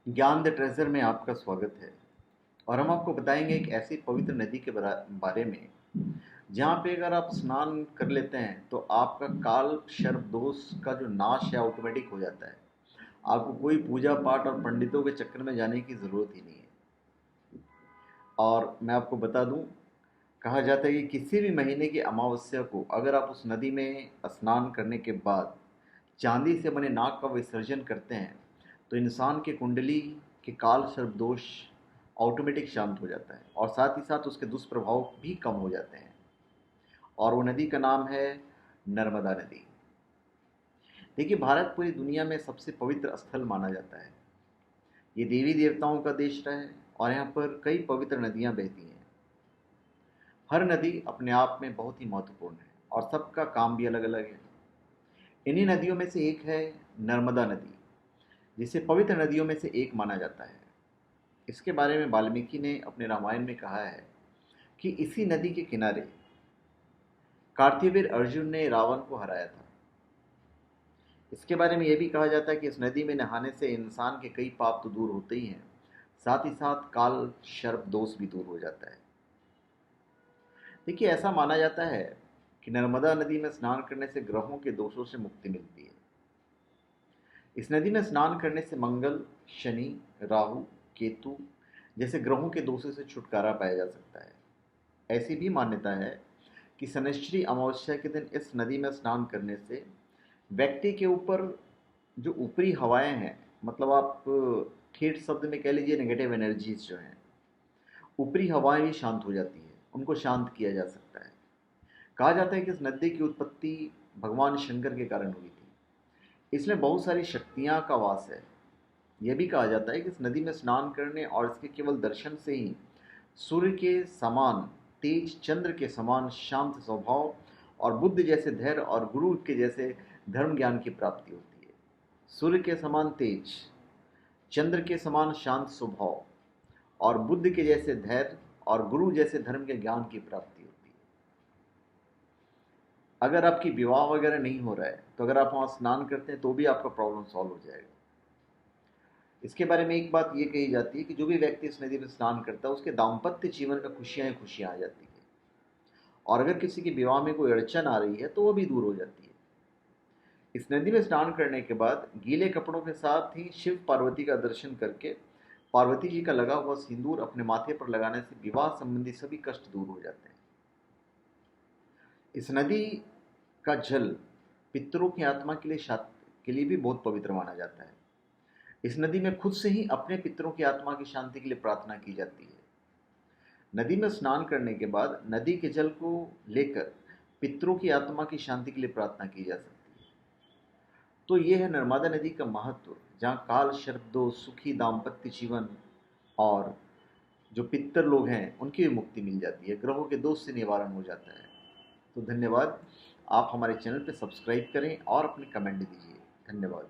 ज्ञान the treasure में आपका स्वागत है। और हम आपको बताएंगे एक ऐसी पवित्र नदी के बारे में जहाँ पे अगर आप स्नान कर लेते हैं तो आपका काल सर्प दोष का जो नाश है ऑटोमेटिक हो जाता है। आपको कोई पूजा पाठ और पंडितों के चक्कर में जाने की ज़रूरत ही नहीं है। और मैं आपको बता दूं, कहा जाता है कि किसी भी महीने की अमावस्या को अगर आप उस नदी में स्नान करने के बाद चांदी से बने नाग का विसर्जन करते हैं तो इंसान के कुंडली के काल सर्प दोष ऑटोमेटिक शांत हो जाता है और साथ ही साथ उसके दुष्प्रभाव भी कम हो जाते हैं। और वो नदी का नाम है नर्मदा नदी। देखिए, भारत पूरी दुनिया में सबसे पवित्र स्थल माना जाता है। ये देवी देवताओं का देश है और यहाँ पर कई पवित्र नदियाँ बहती हैं। हर नदी अपने आप में बहुत ही महत्वपूर्ण है और सबका काम भी अलग अलग है। इन्हीं नदियों में से एक है नर्मदा नदी, जिसे पवित्र नदियों में से एक माना जाता है। इसके बारे में वाल्मीकि ने अपने रामायण में कहा है कि इसी नदी के किनारे कार्तिवीर अर्जुन ने रावण को हराया था। इसके बारे में यह भी कहा जाता है कि इस नदी में नहाने से इंसान के कई पाप तो दूर होते ही हैं, साथ ही साथ काल सर्प दोष भी दूर हो जाता है। देखिए, ऐसा माना जाता है कि नर्मदा नदी में स्नान करने से ग्रहों के दोषों से मुक्ति मिलती है। इस नदी में स्नान करने से मंगल, शनि, राहु, केतु जैसे ग्रहों के दोषों से छुटकारा पाया जा सकता है। ऐसी भी मान्यता है कि शनिश्चरी अमावस्या के दिन इस नदी में स्नान करने से व्यक्ति के ऊपर जो ऊपरी हवाएं हैं, मतलब आप ठेठ शब्द में कह लीजिए नेगेटिव एनर्जीज जो हैं, ऊपरी हवाएं भी शांत हो जाती है, उनको शांत किया जा सकता है। कहा जाता है कि इस नदी की उत्पत्ति भगवान शंकर के कारण हुई थी। इसमें बहुत सारी शक्तियाँ का वास है। यह भी कहा जाता है कि इस नदी में स्नान करने और इसके केवल दर्शन से ही सूर्य के समान तेज, चंद्र के समान शांत स्वभाव और बुद्ध जैसे धैर्य और गुरु के जैसे धर्म ज्ञान की प्राप्ति होती है। सूर्य के समान तेज, चंद्र के समान शांत स्वभाव और बुद्ध के जैसे धैर्य और गुरु जैसे धर्म के ज्ञान की प्राप्ति होती है। अगर आपकी विवाह वगैरह नहीं हो रहा है तो अगर आप वहाँ स्नान करते हैं तो भी आपका प्रॉब्लम सॉल्व हो जाएगा। इसके बारे में एक बात ये कही जाती है कि जो भी व्यक्ति इस नदी में स्नान करता है उसके दाम्पत्य जीवन में खुशियाँ ही खुशियाँ आ जाती है। और अगर किसी के विवाह में कोई अड़चन आ रही है तो वो भी दूर हो जाती है। इस नदी में स्नान करने के बाद गीले कपड़ों के साथ ही शिव पार्वती का दर्शन करके पार्वती जी का लगा हुआ सिंदूर अपने माथे पर लगाने से विवाह संबंधी सभी कष्ट दूर हो जाते हैं। इस नदी का जल पितरों की आत्मा के लिए भी बहुत पवित्र माना जाता है। इस नदी में खुद से ही अपने पितरों की आत्मा की शांति के लिए प्रार्थना की जाती है। नदी में स्नान करने के बाद नदी के जल को लेकर पितरों की आत्मा की शांति के लिए प्रार्थना की जा सकती है। तो ये है नर्मदा नदी का महत्व, जहाँ काल सर्प दोष, सुखी दाम्पत्य जीवन और जो पितर लोग हैं उनकी भी मुक्ति मिल जाती है, ग्रहों के दोष से निवारण हो जाता है। तो धन्यवाद। आप हमारे चैनल पर सब्सक्राइब करें और अपने कमेंट दीजिए। धन्यवाद।